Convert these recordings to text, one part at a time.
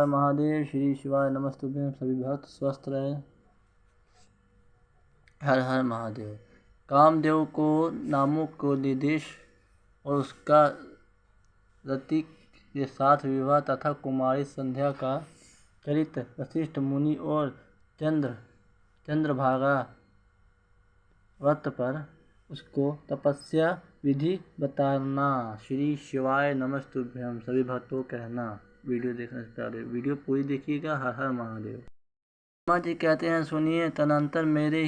हर महादेव। श्री शिवाय नमस्तुभ्यं। सभी भक्त स्वस्थ रहे। हर हर महादेव। कामदेव को नामों को निर्देश और उसका रति के साथ विवाह तथा कुमारी संध्या का चरित्र वशिष्ठ मुनि और चंद्रभागा व्रत पर उसको तपस्या विधि बताना। श्री शिवाय नमस्तुभ्यं। सभी भक्तों कहना वीडियो देखने से पहले वीडियो पूरी देखिएगा। हर हर महादेव। ब्रह्मा जी कहते हैं, सुनिए तदनंतर मेरे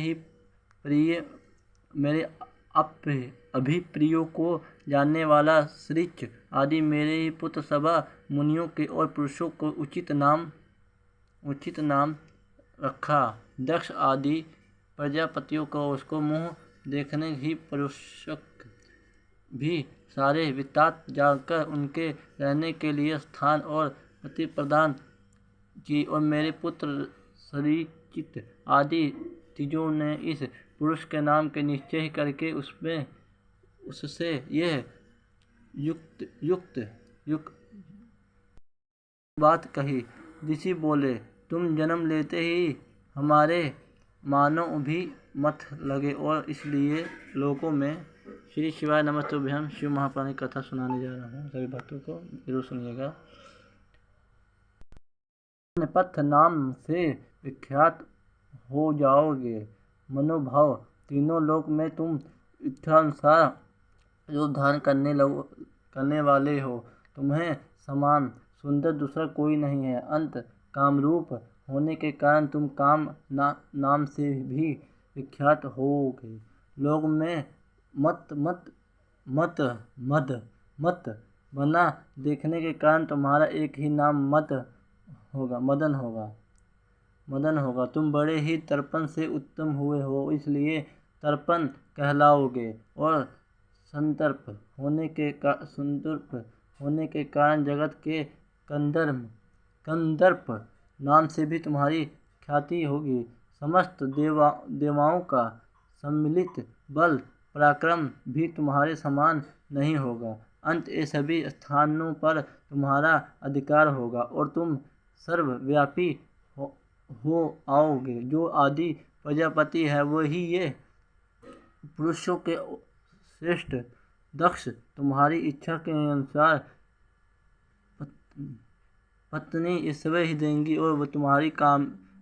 अभिप्रियों को जानने वाला श्रीच आदि मेरे ही पुत्र सभा मुनियों के और पुरुषों को उचित नाम रखा। दक्ष आदि प्रजापतियों को उसको मुँह देखने ही पुरुषक भी सारे वितात जाकर उनके रहने के लिए स्थान और पति प्रदान की। और मेरे पुत्र सरीचित आदि तीजों ने इस पुरुष के नाम के निश्चय करके उससे यह युक्त बात कही। ऋषि बोले, तुम जन्म लेते ही हमारे मानव भी मत लगे और इसलिए लोगों में श्री शिवाय नमस्तुभ्यं शिव महापुराण की कथा सुनाने जा रहा हूँ। सभी भक्तों को जरूर सुनिएगा। पथ नाम से विख्यात हो जाओगे। मनोभाव तीनों लोक में तुम इच्छानुसार रूप धारण करने वाले हो। तुम्हें समान सुंदर दूसरा कोई नहीं है। अंत कामरूप होने के कारण तुम काम नाम से भी विख्यात होगे। लोग में मत बना देखने के कारण तुम्हारा एक ही नाम मदन होगा। तुम बड़े ही तर्पण से उत्तम हुए हो, इसलिए तर्पण कहलाओगे। और संतर्प होने के कारण जगत के कंदर्प नाम से भी तुम्हारी ख्याति होगी। समस्त देवाओं का सम्मिलित बल पराक्रम भी तुम्हारे समान नहीं होगा। अंत ये सभी स्थानों पर तुम्हारा अधिकार होगा और तुम सर्वव्यापी हो आओगे। जो आदि प्रजापति है वही ये पुरुषों के श्रेष्ठ दक्ष तुम्हारी इच्छा के अनुसार पत्नी ईश्वर ही देंगी और वह तुम्हारी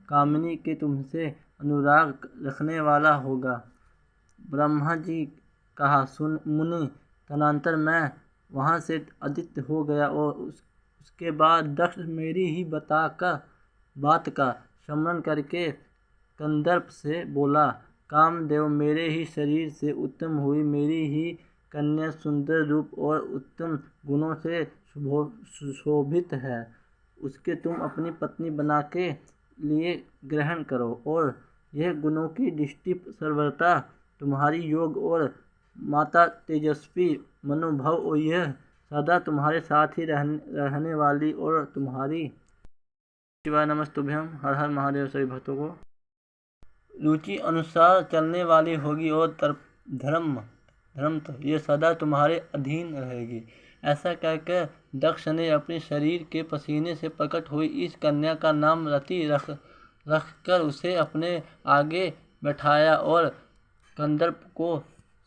कामनी के तुमसे अनुराग रखने वाला होगा। ब्रह्मा जी कहा, सुन मुनि। तदनंतर मैं वहाँ से अदृश्य हो गया और उसके बाद दक्ष मेरी ही बात का स्मरण करके कंदर्प से बोला, कामदेव मेरे ही शरीर से उत्तम हुई मेरी ही कन्या सुंदर रूप और उत्तम गुणों से सुशोभित है। उसके तुम अपनी पत्नी बना के लिए ग्रहण करो और यह गुणों की दृष्टि सर्वथा तुम्हारी योग और माता तेजस्वी मनोभाव और यह सदा तुम्हारे साथ ही रहने वाली और तुम्हारी शिवाय नमस्तुभ्यं हर हर महादेव सभी भक्तों को रुचि अनुसार चलने वाली होगी और धर्म ये सदा तुम्हारे अधीन रहेगी। ऐसा कहकर दक्ष ने अपने शरीर के पसीने से प्रकट हुई इस कन्या का नाम रति रखकर उसे अपने आगे बैठाया और कंदर्प को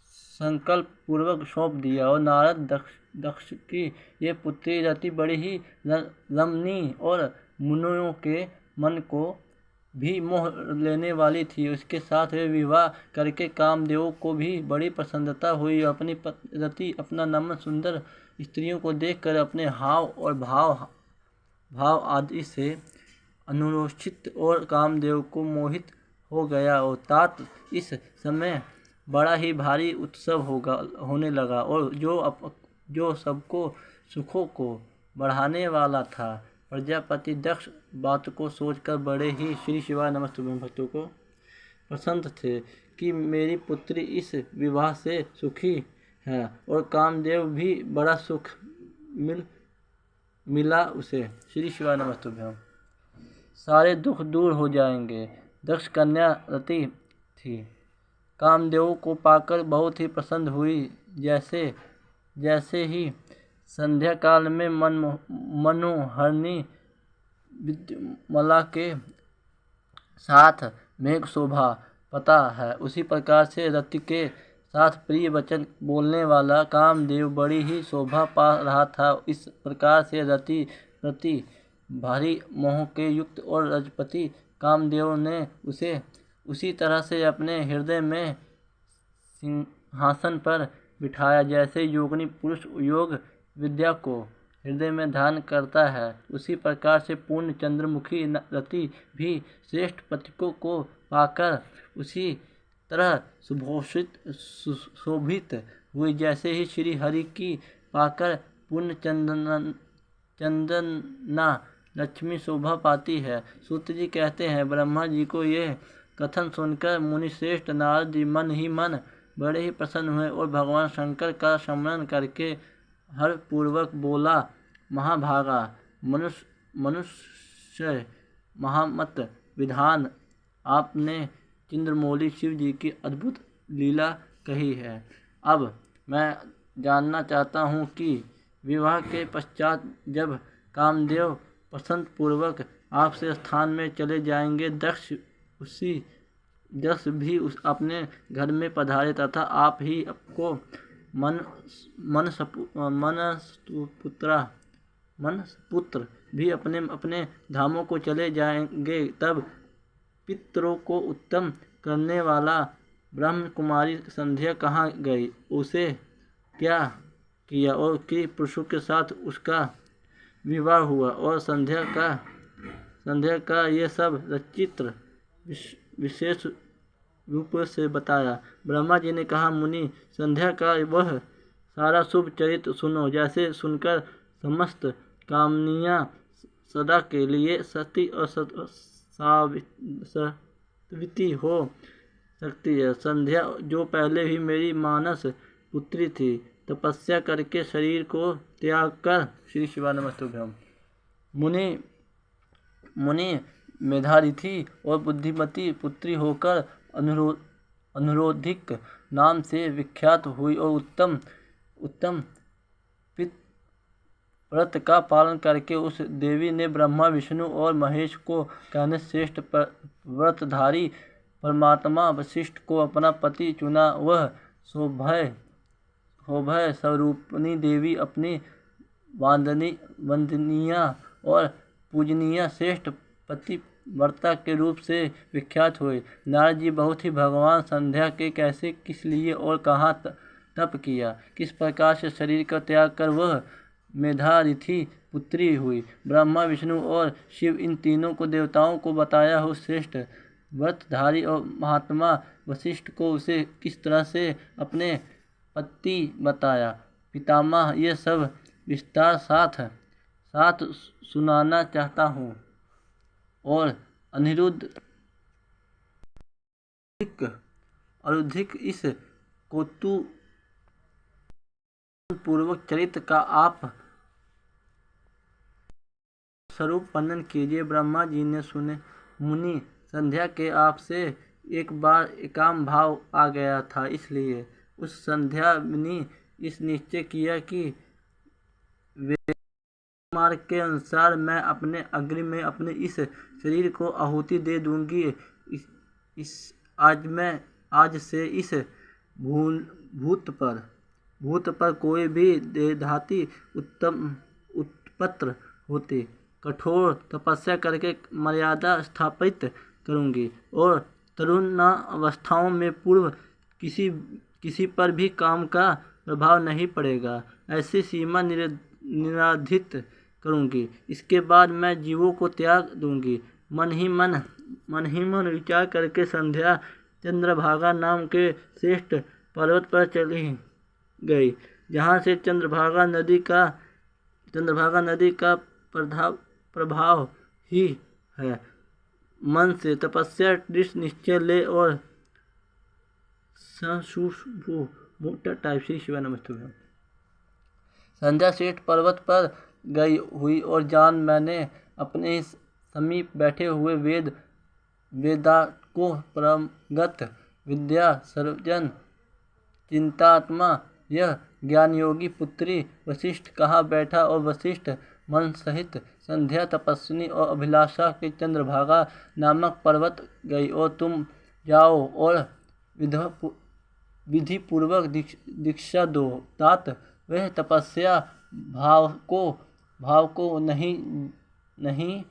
संकल्प पूर्वक सौंप दिया। और नारद दक्ष की ये पुत्री रति बड़ी ही रमणीय और मुनियों के मन को भी मोह लेने वाली थी। उसके साथ वे विवाह करके कामदेव को भी बड़ी प्रसन्नता हुई। अपनी रति अपना नमन सुंदर स्त्रियों को देखकर अपने हाव और भाव आदि से अनुरोचित और कामदेव को मोहित हो गया। और तात इस समय बड़ा ही भारी उत्सव होने लगा और जो सबको सुखों को बढ़ाने वाला था। प्रजापति दक्ष बात को सोचकर बड़े ही श्री शिवाय नमस्तुभ्यं भक्तों को प्रसन्न थे कि मेरी पुत्री इस विवाह से सुखी है और कामदेव भी बड़ा सुख मिला उसे। श्री शिवाय नमस्तुभ्यं। सारे दुख दूर हो जाएंगे। दक्ष कन्या रति थी। कामदेव को पाकर बहुत ही प्रसन्न हुई। जैसे ही संध्या काल में मनोहरणी विद्युमला के साथ मेघ शोभा पाता है, उसी प्रकार से रति के साथ प्रिय वचन बोलने वाला कामदेव बड़ी ही शोभा पा रहा था। इस प्रकार से रति प्रति भारी मोह के युक्त और रजपति कामदेव ने उसे उसी तरह से अपने हृदय में सिंहासन पर बिठाया, जैसे योगिनी पुरुष योग विद्या को हृदय में ध्यान करता है। उसी प्रकार से पूर्ण चंद्रमुखी रति भी श्रेष्ठ पथिकों को पाकर उसी तरह शोभित हुई, जैसे ही श्री हरि की पाकर पूर्ण चंदना लक्ष्मी शोभा पाती है। सूत जी कहते हैं, ब्रह्मा जी को यह कथन सुनकर मुनिश्रेष्ठ नारद जी मन ही मन बड़े ही प्रसन्न हुए और भगवान शंकर का स्मरण करके हर्षपूर्वक बोला, महाभागा, मनुष्य महामत विधान, आपने चंद्रमौली शिव जी की अद्भुत लीला कही है। अब मैं जानना चाहता हूँ कि विवाह के पश्चात जब कामदेव पसंद पूर्वक आपसे स्थान में चले जाएंगे, दक्ष भी अपने घर में पधारे तथा आप ही को मनसपुत्र भी अपने अपने धामों को चले जाएंगे। तब पितरों को उत्तम करने वाला ब्रह्म कुमारी संध्या कहाँ गई, उसे क्या किया और कि पुरुषों के साथ उसका विवाह हुआ और संध्या का ये सब चित्र विशेष रूप से बताया। ब्रह्मा जी ने कहा, मुनि, संध्या का वह सारा शुभ चरित्र सुनो, जैसे सुनकर समस्त कामनियाँ सदा के लिए सती और सावित्री हो सकती है। संध्या जो पहले ही मेरी मानस पुत्री थी, तपस्या करके शरीर को त्याग कर श्री शिवानमस्तुभ्यम मुनि मेधारी थी और बुद्धिमती पुत्री होकर अनुरोधिक नाम से विख्यात हुई और उत्तम व्रत का पालन करके उस देवी ने ब्रह्मा विष्णु और महेश को कहने श्रेष्ठ व्रतधारी परमात्मा वशिष्ठ को अपना पति चुना। वह सौभय स्वरूपिणी देवी अपनी वंदनीय और पूजनीय श्रेष्ठ पतिव्रता के रूप से विख्यात हुए। नारद जी बहुत ही भगवान संध्या के कैसे, किस लिए और कहाँ तप किया, किस प्रकार से शरीर का त्याग कर वह मेधातिथि पुत्री हुई, ब्रह्मा विष्णु और शिव इन तीनों को देवताओं को बताया हो। श्रेष्ठ व्रतधारी और महात्मा वशिष्ठ को उसे किस तरह से अपने पति बताया, पितामह, ये सब विस्तार साथ सुनाना चाहता हूँ। और अरुधिक इस कौतूहलपूर्वक चरित्र का आप स्वरूप वर्णन कीजिए। ब्रह्मा जी ने सुने, मुनि, संध्या के आपसे एक बार एकाम भाव आ गया था, इसलिए उस संध्या ने इस निश्चय किया कि मार्ग के अनुसार मैं अपने अग्नि में अपने इस शरीर को आहुति दे दूंगी। आज से इस भूत पर कोई भी देवधाती उत्पन्न होती, कठोर तपस्या करके मर्यादा स्थापित करूंगी और तरुणावस्थाओं में पूर्व किसी पर भी काम का प्रभाव नहीं पड़ेगा, ऐसी सीमा निर्धारित करूंगी। इसके बाद मैं जीवों को त्याग दूंगी। मन ही मन विचार करके संध्या चंद्रभागा नाम के श्रेष्ठ पर्वत पर चली गई, जहाँ से चंद्रभागा नदी का प्रभाव ही है। मन से तपस्या दृढ़ निश्चय ले और मोटा टाइप से शिवा नमस्तुभ्यम संध्या श्रेष्ठ पर्वत पर गई हुई और जान मैंने अपने समीप बैठे हुए वेदा को परमगत विद्या सर्वजन चिंतात्मा यह ज्ञान योगी पुत्री वशिष्ठ कहाँ बैठा और वशिष्ठ मन सहित संध्या तपस्विनी और अभिलाषा के चंद्रभागा नामक पर्वत गई और तुम जाओ और विधि पूर्वक दीक्षा दो। तात वह तपस्या भाव को नहीं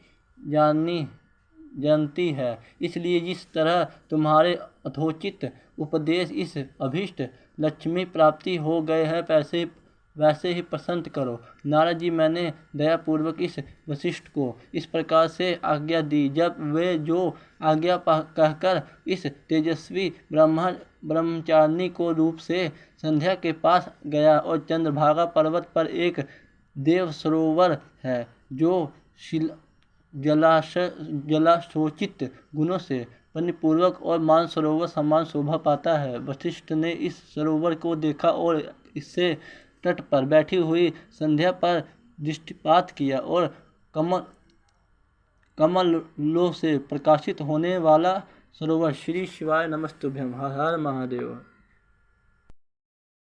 जानती है, इसलिए जिस तरह तुम्हारे यथोचित उपदेश इस अभीष्ट लक्ष्मी प्राप्ति हो गए है वैसे ही प्रसन्न करो। नारद जी, मैंने दयापूर्वक इस वशिष्ठ को इस प्रकार से आज्ञा दी। जब वे जो आज्ञा कहकर इस तेजस्वी ब्रह्मचारिणी को रूप से संध्या के पास गया और चंद्रभागा पर्वत पर एक देव सरोवर है जो जलाशोचित गुणों से परिपूर्वक और मानसरोवर समान शोभा पाता है। वशिष्ठ ने इस सरोवर को देखा और इससे तट पर बैठी हुई संध्या पर दृष्टिपात किया और कमलों से प्रकाशित होने वाला सरोवर। श्री शिवाय नमस्तुभ्यं। हर हर महादेव।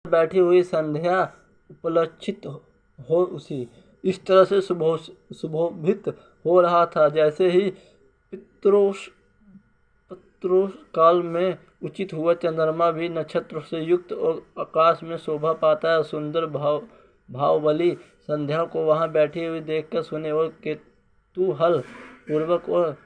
बैठी हुई संध्या उपलक्षित हो उसी इस तरह से सुशोभित हो रहा था जैसे ही पितरों काल में उचित हुआ चंद्रमा भी नक्षत्र से युक्त और आकाश में शोभा पाता है। सुंदर भावबली संध्या को वहां बैठी हुई देखकर सुने और केतूहल पूर्वक और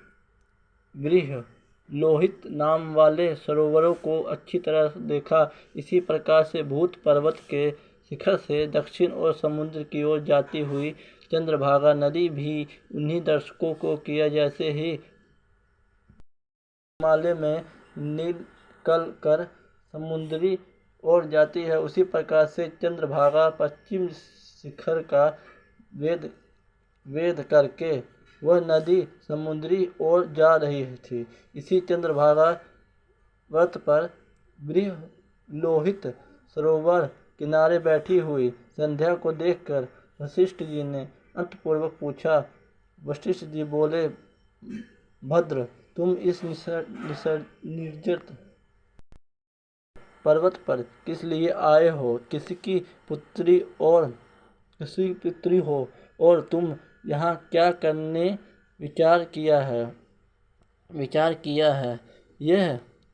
वृह लोहित नाम वाले सरोवरों को अच्छी तरह देखा। इसी प्रकार से भूत पर्वत के शिखर से दक्षिण और समुद्र की ओर जाती हुई चंद्रभागा नदी भी उन्हीं दर्शकों को किया जैसे ही हिमालय में निकल कर समुद्री ओर जाती है, उसी प्रकार से चंद्रभागा पश्चिम शिखर का वेद करके वह नदी समुद्री ओर जा रही थी। इसी चंद्रभागा व्रत पर लोहित सरोवर किनारे बैठी हुई संध्या को देखकर वशिष्ठ जी ने अंतपूर्वक पूछा। वशिष्ठ जी बोले, भद्र, तुम इस निर्जन पर्वत पर किस लिए आए हो? किसकी पुत्री हो और तुम यहाँ क्या करने विचार किया है?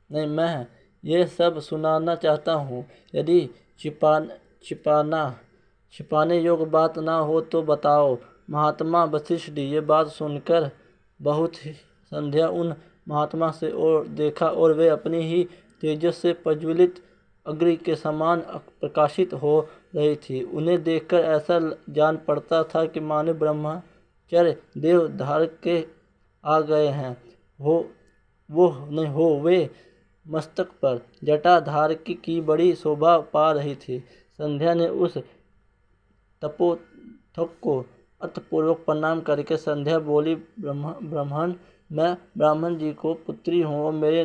मैं यह सब सुनाना चाहता हूँ। यदि छिपाने योग्य बात ना हो तो बताओ। महात्मा वशिष्ठ जी ये बात सुनकर बहुत ही संध्या उन महात्मा से और देखा और वे अपनी ही तेजस से प्रज्वलित अग्नि के समान प्रकाशित हो रही थी। उन्हें देखकर ऐसा जान पड़ता था कि मानो ब्रह्मचर्य देव धार के आ गए हैं। वे मस्तक पर जटाधार की बड़ी शोभा पा रही थी। संध्या ने उस तपोधक को अतपूर्वक प्रणाम करके संध्या बोली, ब्राह्मण, मैं ब्राह्मण जी को पुत्री हूँ और मेरे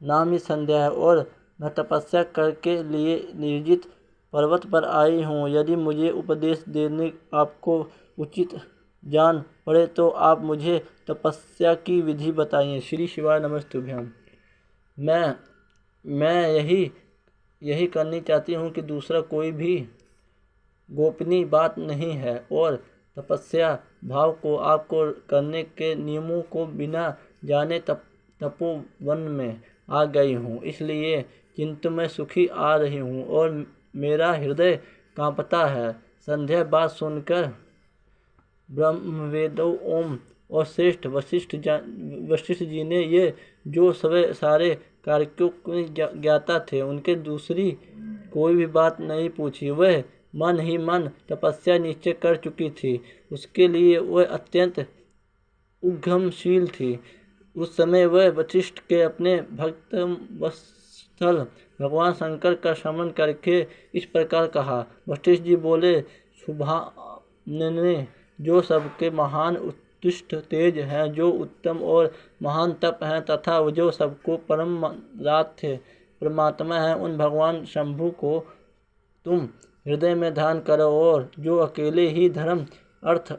नाम ही संध्या है और मैं तपस्या करके लिए निर्जित पर्वत पर आई हूँ। यदि मुझे उपदेश देने आपको उचित जान पड़े तो आप मुझे तपस्या की विधि बताइए। श्री शिवाय नमस्तुभ्यं। मैं यही करनी चाहती हूँ कि दूसरा कोई भी गोपनीय बात नहीं है और तपस्या भाव को आपको करने के नियमों को बिना जाने तपोवन में आ गई हूँ, इसलिए चिंतन सुखी आ रही हूँ और मेरा हृदय कांपता है। संध्या बात सुनकर ब्रह्मवेदों ओम और श्रेष्ठ वशिष्ठ जी ने ये जो सारे कार्यों को ज्ञाता थे उनके दूसरी कोई भी बात नहीं पूछी। वह मन ही मन तपस्या निश्चय कर चुकी थी। उसके लिए वह अत्यंत उद्यमशील थी। उस समय वह वशिष्ठ के अपने भक्त वत्सल भगवान शंकर का स्मरण करके इस प्रकार कहा। वशिष्ठ जी बोले, शुभानने, जो सबके महान उत्कृष्ट तेज हैं, जो उत्तम और महान तप हैं तथा जो सबको परम राध्य परमात्मा है, उन भगवान शंभु को तुम हृदय में ध्यान करो और जो अकेले ही धर्म अर्थ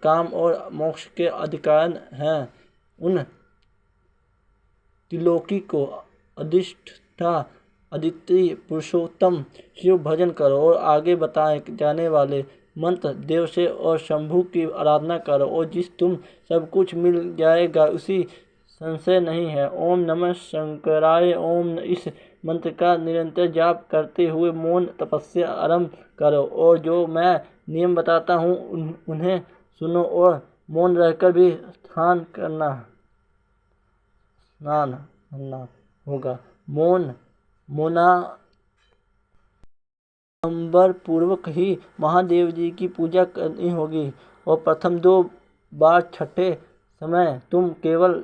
काम और मोक्ष के अधिकारी हैं, उन त्रिलोकी को अधिष्ठा अद्वितीय पुरुषोत्तम शिव भजन करो और आगे बताए जाने वाले मंत्र देव से और शंभु की आराधना करो और जिस तुम सब कुछ मिल जाएगा उसी संशय नहीं है। ओम नमः शंकराय। ओम इस मंत्र का निरंतर जाप करते हुए मौन तपस्या आरंभ करो और जो मैं नियम बताता हूँ उन्हें सुनो और मौन रहकर भी स्नान करना होगा। मौनाडंबर पूर्वक ही महादेव जी की पूजा करनी होगी और प्रथम 2 बार छठे समय तुम केवल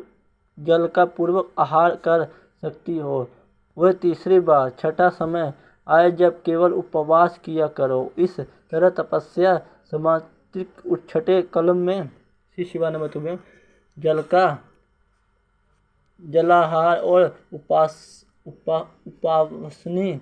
जल का पूर्वक आहार कर सकती हो। वह तीसरी बार छठा समय आए जब केवल उपवास किया करो। इस तरह तपस्या समाप्तिक छठे कलम में श्री शिवानंद तुम्हें जलाहार और उपासनी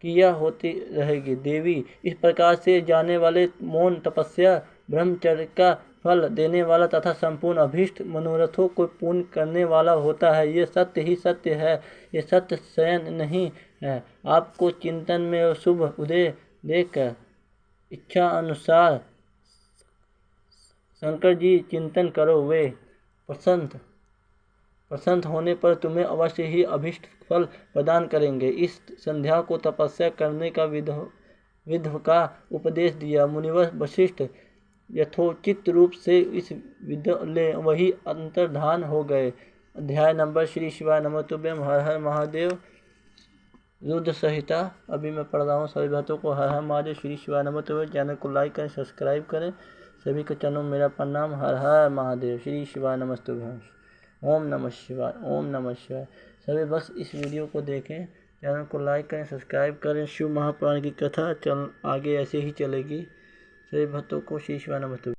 किया होती रहेगी। देवी इस प्रकार से जाने वाले मौन तपस्या ब्रह्मचर्य का फल देने वाला तथा संपूर्ण अभीष्ट मनोरथों को पूर्ण करने वाला होता है। ये सत्य ही सत्य है, ये सत्य शयन नहीं है। आपको चिंतन में शुभ उदय देकर इच्छा अनुसार शंकर जी चिंतन करो। वे प्रसन्न होने पर तुम्हें अवश्य ही अभीष्ट फल प्रदान करेंगे। इस संध्या को तपस्या करने का विधि का उपदेश दिया। मुनिवर वशिष्ठ यथोचित रूप से इस विधि ले वही अंतर्धान हो गए। अध्याय नंबर श्री शिवाय नमः तुभ्यम। हर हर महादेव। रुद्र संहिता अभी मैं पढ़ रहा हूँ। सभी भक्तों को हर हर महादेव। श्री शिवाय नमः तुभ्यम। चैनल को लाइक करें, सब्सक्राइब करें। सभी को चरणों में मेरा प्रणाम। हर हर महादेव। श्री शिवाय नमः तुभ्यम। ओम नमः शिवाय। ओम नमः शिवाय। सभी बस इस वीडियो को देखें, चैनल को लाइक करें, सब्सक्राइब करें। शिव महापुराण की कथा आगे ऐसे ही चलेगी। सभी भक्तों को श्री शिवाय नमः तुभ्यम।